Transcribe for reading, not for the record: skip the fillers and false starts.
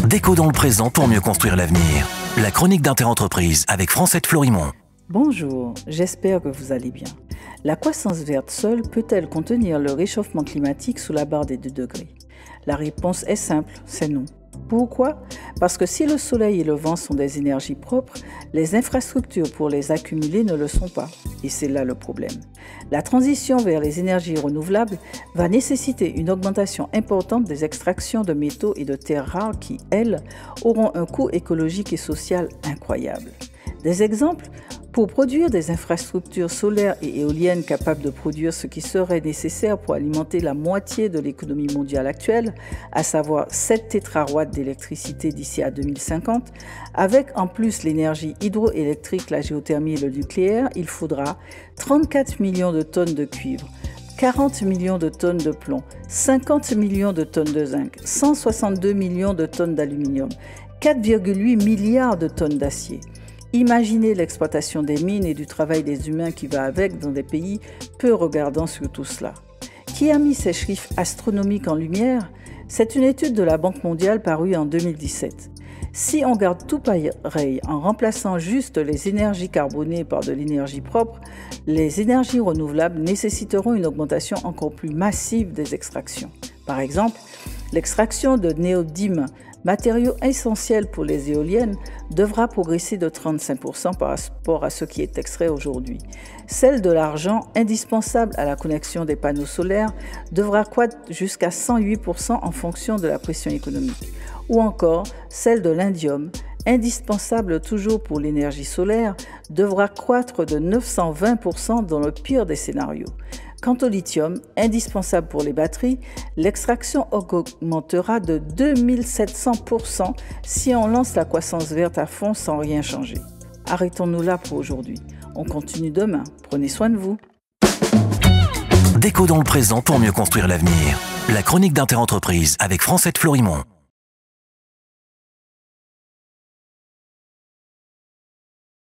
Déco dans le présent pour mieux construire l'avenir. La chronique d'Interentreprise avec Francette Florimond. Bonjour, j'espère que vous allez bien. La croissance verte seule peut-elle contenir le réchauffement climatique sous la barre des 2 degrés? La réponse est simple, c'est non. Pourquoi? Parce que si le soleil et le vent sont des énergies propres, les infrastructures pour les accumuler ne le sont pas. Et c'est là le problème. La transition vers les énergies renouvelables va nécessiter une augmentation importante des extractions de métaux et de terres rares qui, elles, auront un coût écologique et social incroyable. Des exemples? Pour produire des infrastructures solaires et éoliennes capables de produire ce qui serait nécessaire pour alimenter la moitié de l'économie mondiale actuelle, à savoir 7 térawatts d'électricité d'ici à 2050, avec en plus l'énergie hydroélectrique, la géothermie et le nucléaire, il faudra 34 millions de tonnes de cuivre, 40 millions de tonnes de plomb, 50 millions de tonnes de zinc, 162 millions de tonnes d'aluminium, 4,8 milliards de tonnes d'acier. Imaginez l'exploitation des mines et du travail des humains qui va avec dans des pays peu regardants sur tout cela. Qui a mis ces chiffres astronomiques en lumière? C'est une étude de la Banque mondiale parue en 2017. Si on garde tout pareil en remplaçant juste les énergies carbonées par de l'énergie propre, les énergies renouvelables nécessiteront une augmentation encore plus massive des extractions. Par exemple, l'extraction de néodyme, matériau essentiel pour les éoliennes, devra progresser de 35% par rapport à ce qui est extrait aujourd'hui. Celle de l'argent, indispensable à la connexion des panneaux solaires, devra croître jusqu'à 108% en fonction de la pression économique. Ou encore, celle de l'indium, indispensable toujours pour l'énergie solaire, devra croître de 920% dans le pire des scénarios. Quant au lithium, indispensable pour les batteries, l'extraction augmentera de 2700% si on lance la croissance verte à fond sans rien changer. Arrêtons-nous là pour aujourd'hui. On continue demain. Prenez soin de vous. Déco dans le présent pour mieux construire l'avenir. La chronique d'Interentreprise avec Francette Florimond.